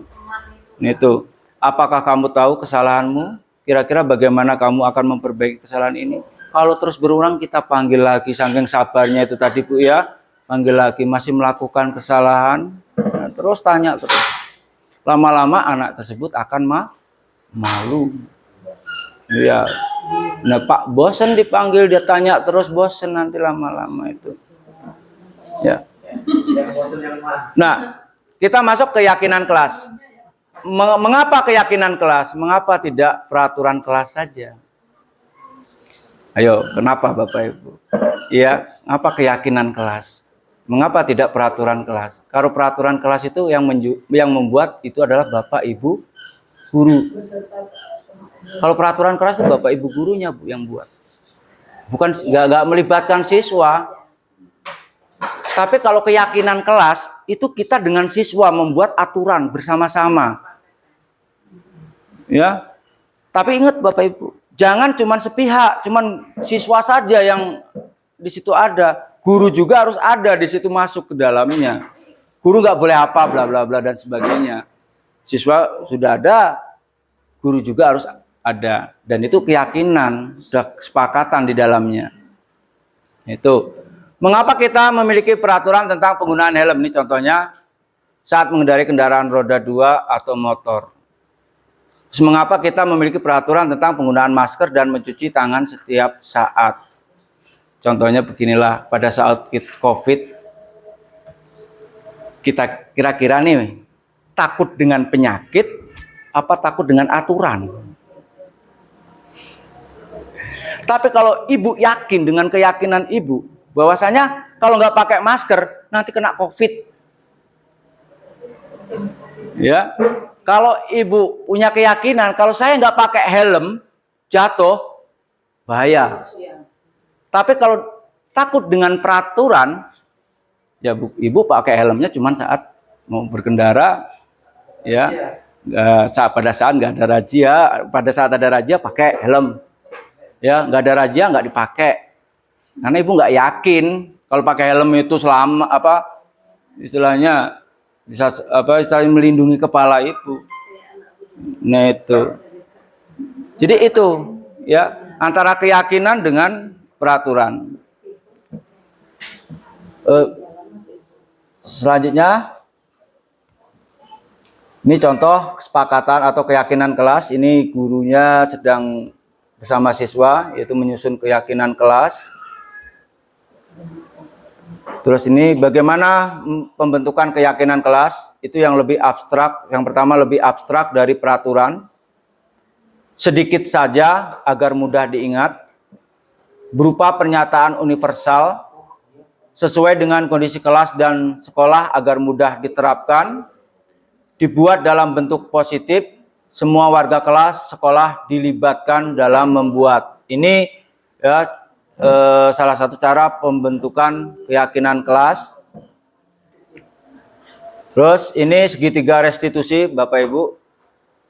Itu. Apakah kamu tahu kesalahanmu? Kira-kira bagaimana kamu akan memperbaiki kesalahan ini? Kalau terus berulang kita panggil lagi, saking sabarnya itu tadi Bu ya. Panggil lagi, masih melakukan kesalahan. Nah, terus tanya terus. Lama-lama anak tersebut akan malu. Iya. Nah Pak bosen dipanggil, dia tanya terus, bosen nanti lama-lama itu. Ya. Nah, kita masuk keyakinan kelas. Mengapa keyakinan kelas? Mengapa tidak peraturan kelas saja? Ayo, kenapa Bapak Ibu? Iya, apa keyakinan kelas? Mengapa tidak peraturan kelas? Kalau peraturan kelas itu yang membuat itu adalah Bapak Ibu guru. Kalau peraturan kelas itu Bapak Ibu gurunya Bu yang buat. Bukan nggak melibatkan siswa. Tapi kalau keyakinan kelas itu kita dengan siswa membuat aturan bersama-sama. Ya. Tapi ingat Bapak Ibu, jangan cuma sepihak, cuma siswa saja yang di situ ada. Guru juga harus ada di situ masuk ke dalamnya. Guru nggak boleh apa bla bla bla dan sebagainya. Siswa sudah ada, guru juga harus ada, dan itu keyakinan, sudah kesepakatan di dalamnya. Itu mengapa kita memiliki peraturan tentang penggunaan helm. Ini contohnya saat mengendarai kendaraan roda 2 atau motor. Terus mengapa kita memiliki peraturan tentang penggunaan masker dan mencuci tangan setiap saat. Contohnya beginilah, pada saat COVID kita kira-kira nih takut dengan penyakit apa takut dengan aturan? Tapi kalau ibu yakin dengan keyakinan ibu bahwasanya kalau nggak pakai masker nanti kena COVID. Ya, kalau ibu punya keyakinan kalau saya nggak pakai helm jatuh bahaya. Tapi kalau takut dengan peraturan, ya ibu pakai helmnya cuma saat mau berkendara, ya. Pada saat nggak ada razia, pada saat ada razia pakai helm. Ya, nggak ada razia nggak dipakai. Karena ibu nggak yakin kalau pakai helm itu selama istilahnya bisa istilahnya melindungi kepala ibu. Nah itu. Jadi itu ya antara keyakinan dengan peraturan. Selanjutnya Ini contoh kesepakatan atau keyakinan kelas. Ini gurunya sedang bersama siswa, yaitu menyusun keyakinan kelas. Terus ini bagaimana pembentukan keyakinan kelas, itu yang lebih abstrak. Yang pertama lebih abstrak dari peraturan. Sedikit saja agar mudah diingat. Berupa pernyataan universal sesuai dengan kondisi kelas dan sekolah agar mudah diterapkan. Dibuat dalam bentuk positif, semua warga kelas sekolah dilibatkan dalam membuat. Ini ya salah satu cara pembentukan keyakinan kelas. Terus ini segitiga restitusi Bapak Ibu.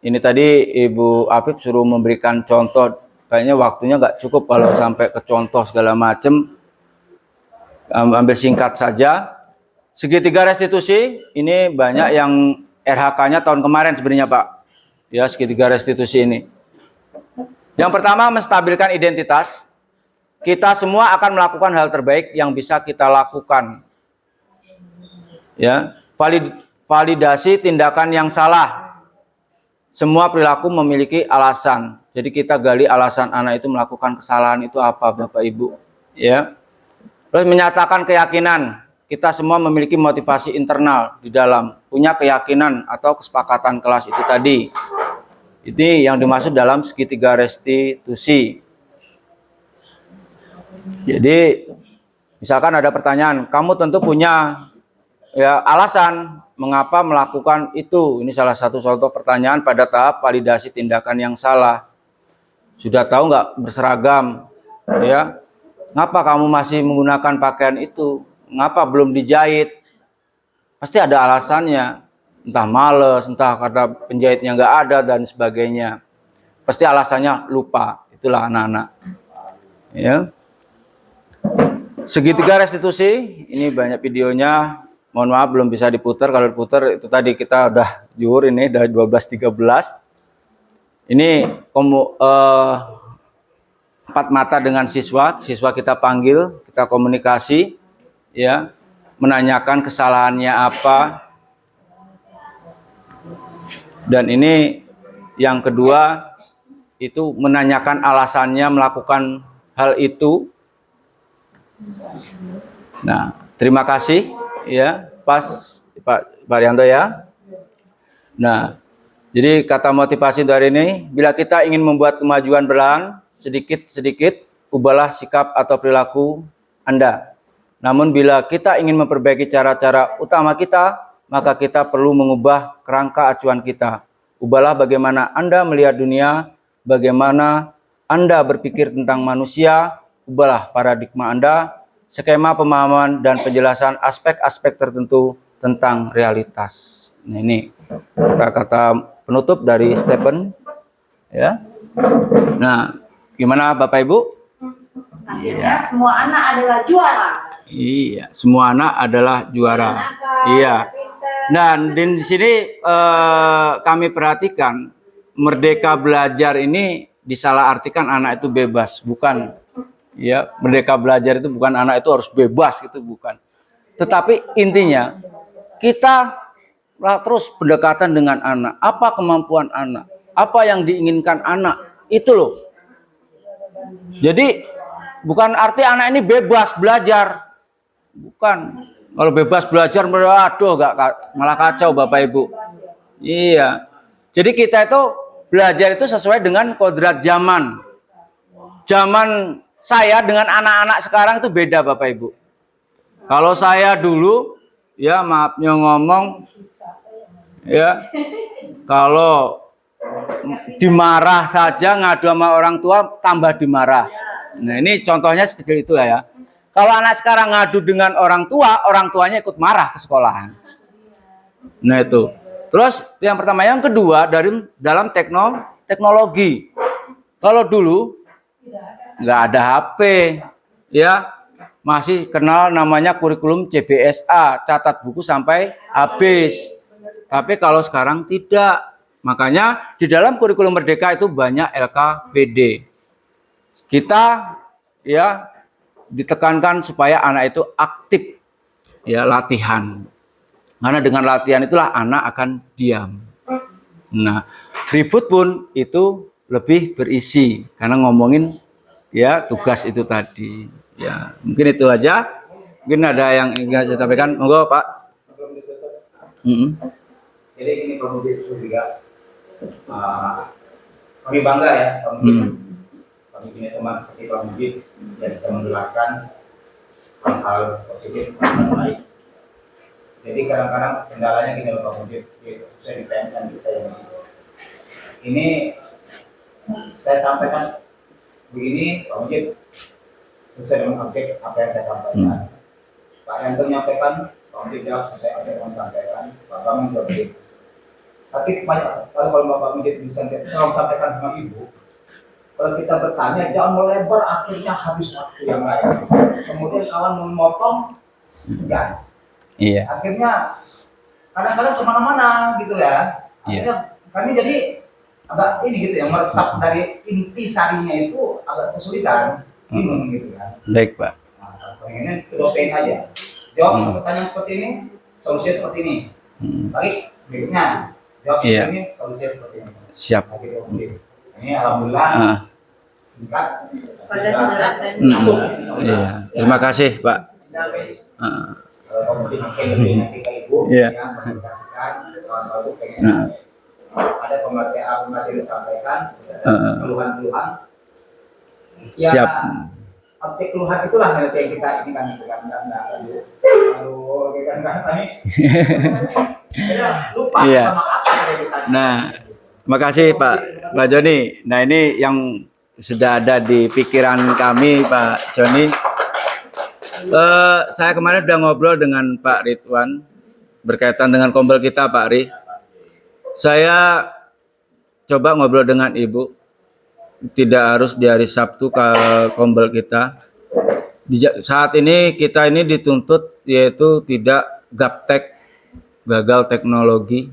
Ini tadi Ibu Afif suruh memberikan contoh, kayaknya waktunya nggak cukup kalau sampai ke contoh segala macam. Ambil singkat saja. Segitiga restitusi ini banyak yang RHK-nya tahun kemarin sebenarnya Pak. Ya, segitiga restitusi ini. Yang pertama, menstabilkan identitas. Kita semua akan melakukan hal terbaik yang bisa kita lakukan. Ya, validasi tindakan yang salah. Semua perilaku memiliki alasan. Jadi kita gali alasan anak itu melakukan kesalahan itu apa, Bapak Ibu. Ya. Terus menyatakan keyakinan. Kita semua memiliki motivasi internal di dalam, punya keyakinan atau kesepakatan kelas itu tadi. Ini yang dimaksud dalam segitiga restitusi. Jadi, misalkan ada pertanyaan, kamu tentu punya ya alasan mengapa melakukan itu. Ini salah satu contoh pertanyaan pada tahap validasi tindakan yang salah. Sudah tahu nggak berseragam? Ya, ngapa kamu masih menggunakan pakaian itu? Ngapa belum dijahit? Pasti ada alasannya. Entah males, entah karena penjahitnya nggak ada dan sebagainya. Pasti alasannya lupa. Itulah anak-anak. Ya. Segitiga restitusi, ini banyak videonya. Mohon maaf belum bisa diputar. Kalau diputar itu tadi kita udah juhur ini dari 12.13. Ini empat mata dengan siswa kita panggil, kita komunikasi. Ya, menanyakan kesalahannya apa. Dan ini yang kedua itu menanyakan alasannya melakukan hal itu. Nah, terima kasih ya, pas Pak Baryanto ya. Nah, jadi kata motivasi dari ini, bila kita ingin membuat kemajuan perlahan, sedikit-sedikit ubahlah sikap atau perilaku Anda. Namun bila kita ingin memperbaiki cara-cara utama kita, maka kita perlu mengubah kerangka acuan kita. Ubahlah bagaimana Anda melihat dunia, bagaimana Anda berpikir tentang manusia, ubahlah paradigma Anda, skema pemahaman dan penjelasan aspek-aspek tertentu tentang realitas. Nah, ini kata-kata penutup dari Stephen. Ya. Nah, gimana Bapak Ibu? Akhirnya semua anak adalah juara. Iya, semua anak adalah juara. Iya. Dan di sini kami perhatikan merdeka belajar ini disalahartikan anak itu bebas, bukan. Ya, merdeka belajar itu bukan anak itu harus bebas gitu, bukan. Tetapi intinya kita terus pendekatan dengan anak. Apa kemampuan anak? Apa yang diinginkan anak? Itu loh. Jadi bukan arti anak ini bebas belajar. Bukan. Kalau bebas belajar, aduh, malah kacau Bapak Ibu. Iya. Jadi kita itu belajar itu sesuai dengan kodrat zaman. Zaman saya dengan anak-anak sekarang itu beda Bapak Ibu. Kalau saya dulu, ya maafnya ngomong, ya kalau dimarah saja ngadu sama orang tua tambah dimarah. Nah ini contohnya sekecil itu ya. Kalau anak sekarang ngadu dengan orang tuanya ikut marah ke sekolahan. Nah itu. Terus yang pertama, yang kedua dalam teknologi. Kalau dulu nggak ada HP, ya masih kenal namanya kurikulum CBSA, catat buku sampai habis. Tapi kalau sekarang tidak. Makanya di dalam kurikulum Merdeka itu banyak LKPD. Kita ya ditekankan supaya anak itu aktif ya latihan. Karena dengan latihan itulah anak akan diam. Nah, ribut pun itu lebih berisi karena ngomongin ya tugas itu tadi. Ya, mungkin itu aja. Mungkin ada yang ingin saya sampaikan. Monggo, Pak. Sebelum ditutup, Mm-mm. jadi ini Pak Mujib juga kami bangga ya Pak Mujib. Kami punya teman seperti Pak Mujib yang bisa menjelaskan hal-hal positif, hal baik. Jadi kadang-kadang kendalanya gini loh Pak Mujib, saya ditanya kita yang ini saya sampaikan begini Pak Mujib sesuai dengan objek apa yang saya sampaikan. Pak Yanto menyampaikan, Pak Mujib jawab sesuai apa yang saya sampaikan, Pak Bambang juga begitu. Tapi banyak kalau Bapak Mujib bisa sampaikan sama Ibu, kalau kita bertanya jangan melebar akhirnya habis waktu yang lain. Kemudian kawan memotong segan. Iya. Akhirnya kadang-kadang kemana-mana gitu ya. Akhirnya kami jadi agak ini gitu ya, meresap dari inti sarinya itu agak kesulitan, bingung gitu kan. Baik, Pak. Nah, pengennya kedopain aja. Jawab pertanyaan seperti ini, solusinya seperti ini. Baik, berikutnya jawab seperti ini, solusinya seperti ini. Siap. Nah, gitu, ini alhamdulillah singkat. Masuk. Iya. Terima kasih, Pak. Kemudian nanti ke Ibu Iya. yang mengklarifikasikan kalau pengen ada pemateri disampaikan keluhan-keluhan. Ya, Siap. objek keluhan itulah nanti yang kita ini kan aduh kita tadi lupa Iya. sama apa yang kita. Nah, terima kasih Pak Joni. Nah, ini yang sudah ada di pikiran kami Pak Joni. Saya kemarin sudah ngobrol dengan Pak Ridwan berkaitan dengan kombel kita Pak Ri. Saya coba ngobrol dengan Ibu. Tidak harus di hari Sabtu ke kombel kita. Saat ini kita ini dituntut yaitu tidak gaptek, gagal teknologi.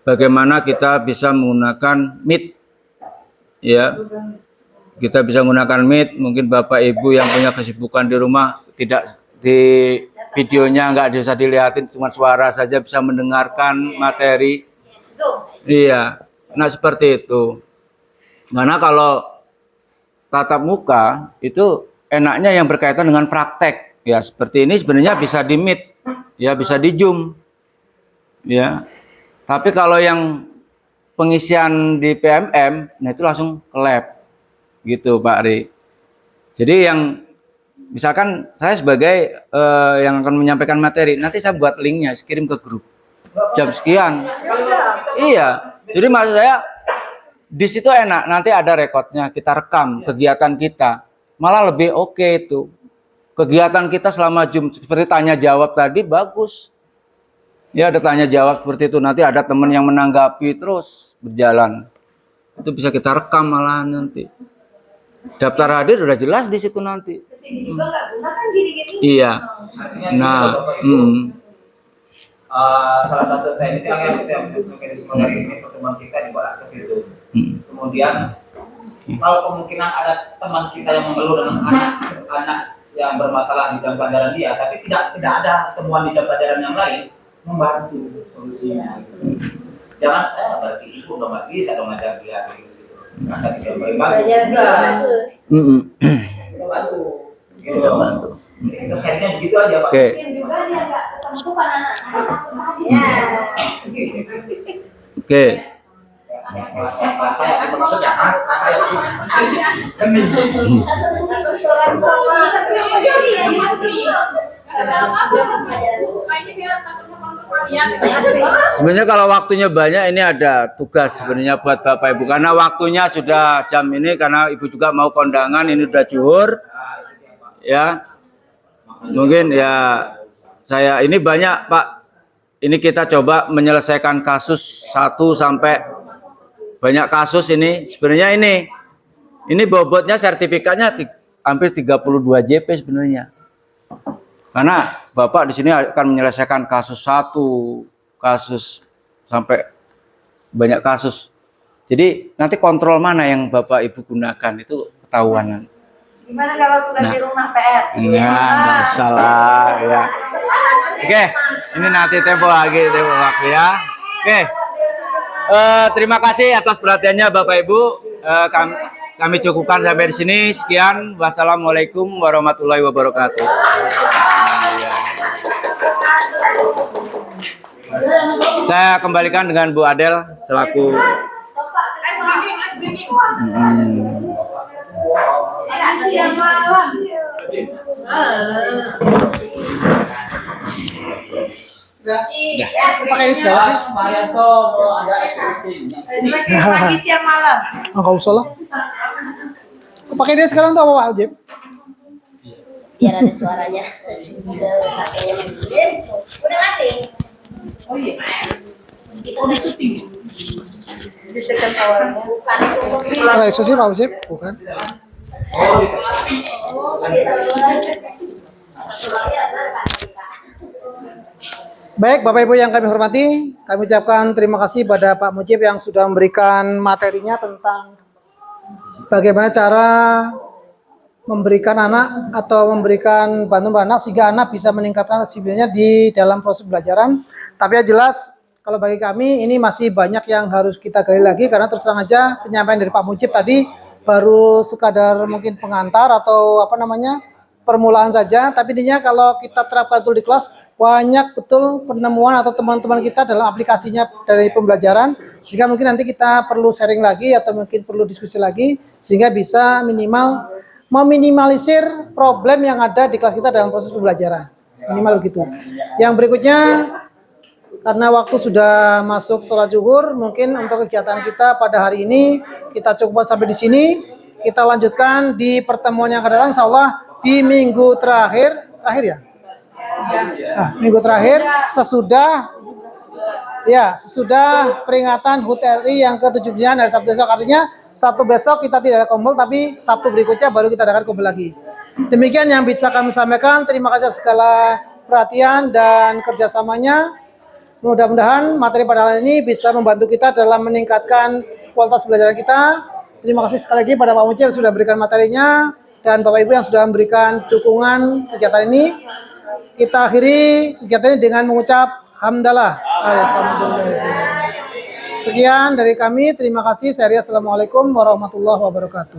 Bagaimana kita bisa menggunakan Meet, ya? Kita bisa menggunakan Meet. Mungkin Bapak Ibu yang punya kesibukan di rumah tidak di videonya nggak bisa dilihatin, cuma suara saja bisa mendengarkan materi. Iya, nah seperti itu. Karena kalau tatap muka itu enaknya yang berkaitan dengan praktek, ya seperti ini sebenarnya bisa di Meet, ya bisa di Zoom, ya. Tapi kalau yang pengisian di PMM, nah itu langsung ke lab, gitu Pak Ri. Jadi yang misalkan saya sebagai yang akan menyampaikan materi, nanti saya buat linknya, kirim ke grup jam sekian. Iya. Jadi maksud saya di situ enak, nanti ada rekodnya, kita rekam kegiatan kita, malah lebih oke itu. Kegiatan kita selama Zoom seperti tanya jawab tadi bagus. Ya ada tanya jawab seperti itu, nanti ada teman yang menanggapi terus berjalan. Itu bisa kita rekam malah nanti. Daftar hadir udah jelas di situ nanti. Kesini juga nggak guna kan gini-gini. Iya. Nah, salah satu teknis yang kita mekanisme dari sini pertemuan kita dibuat aktif Zoom. Kemudian kalau kemungkinan ada teman kita yang mengeluh dengan anak yang bermasalah di jam pelajaran dia, tapi tidak ada temuan di jam pelajaran yang lain, membantu solusinya. Jangan berarti ibu udah mati, saya udah ngajar dia gitu. Rasa tidak berbagi. Kita bantu. Gitu. Kita share-nya begitu aja Pak. Oke. Mungkin juga dia nggak ketemu kan anak-anak bahagia. Oke. Saya maksudnya saya Sebenarnya kalau waktunya banyak ini ada tugas sebenarnya buat Bapak Ibu karena waktunya sudah jam ini karena Ibu juga mau kondangan ini udah zuhur ya. Mungkin ya saya ini banyak Pak. Ini kita coba menyelesaikan kasus 1 sampai banyak kasus ini. Sebenarnya ini bobotnya sertifikatnya hampir 32 JP sebenarnya. Karena Bapak di sini akan menyelesaikan kasus 1, kasus sampai banyak kasus. Jadi nanti kontrol mana yang Bapak Ibu gunakan itu ketahuan. Gimana kalau tugas di rumah PR? Enggak salah ya. Oke, ini nanti tempo lagi ya. Oke. Terima kasih atas perhatiannya Bapak Ibu. Kami cukupkan sampai di sini. Sekian. Wassalamualaikum warahmatullahi wabarakatuh. Saya kembalikan dengan Bu Adel selaku Siang malam. Pakai ini segala sih. Marianto mau ada SPP. Pagi siang malam. Enggak usah lah. Pakai dia sekarang tuh apa Pak Ujib? Biar ada suaranya. Satunya udah mati. Oh iya. Itu udah syuting. Ditekan tawarnya. Bukan itu. Kalau itu sih Pak Ujib, bukan. Masih telur. Baik, Bapak Ibu yang kami hormati, kami ucapkan terima kasih pada Pak Mujib yang sudah memberikan materinya tentang bagaimana cara memberikan anak atau memberikan bantuan anak sehingga anak bisa meningkatkan disiplinnya di dalam proses pembelajaran. Tapi yang jelas, kalau bagi kami ini masih banyak yang harus kita gali lagi karena terus terang aja penyampaian dari Pak Mujib tadi baru sekadar mungkin pengantar atau apa namanya permulaan saja. Tapi intinya kalau kita terapkan betul di kelas, banyak betul penemuan atau teman-teman kita dalam aplikasinya dari pembelajaran sehingga mungkin nanti kita perlu sharing lagi atau mungkin perlu diskusi lagi sehingga bisa meminimalisir problem yang ada di kelas kita dalam proses pembelajaran minimal begitu. Yang berikutnya karena waktu sudah masuk sholat zuhur mungkin untuk kegiatan kita pada hari ini kita cukup sampai di sini. Kita lanjutkan di pertemuan yang akan datang insyaallah di minggu terakhir ya. Nah, minggu terakhir sesudah peringatan HUT RI yang ke-79 dari Sabtu besok. Artinya Sabtu besok kita tidak ada kumpul tapi Sabtu berikutnya baru kita akan kumpul lagi. Demikian yang bisa kami sampaikan. Terima kasih segala perhatian dan kerjasamanya. Mudah-mudahan materi pada hari ini bisa membantu kita dalam meningkatkan kualitas pembelajaran kita. Terima kasih sekali lagi pada Pak Mujib yang sudah memberikan materinya dan Bapak Ibu yang sudah memberikan dukungan kegiatan ini. Kita akhiri kegiatan ini dengan mengucap hamdalah. Alhamdulillah. Sekian dari kami. Terima kasih. Assalamualaikum warahmatullahi wabarakatuh.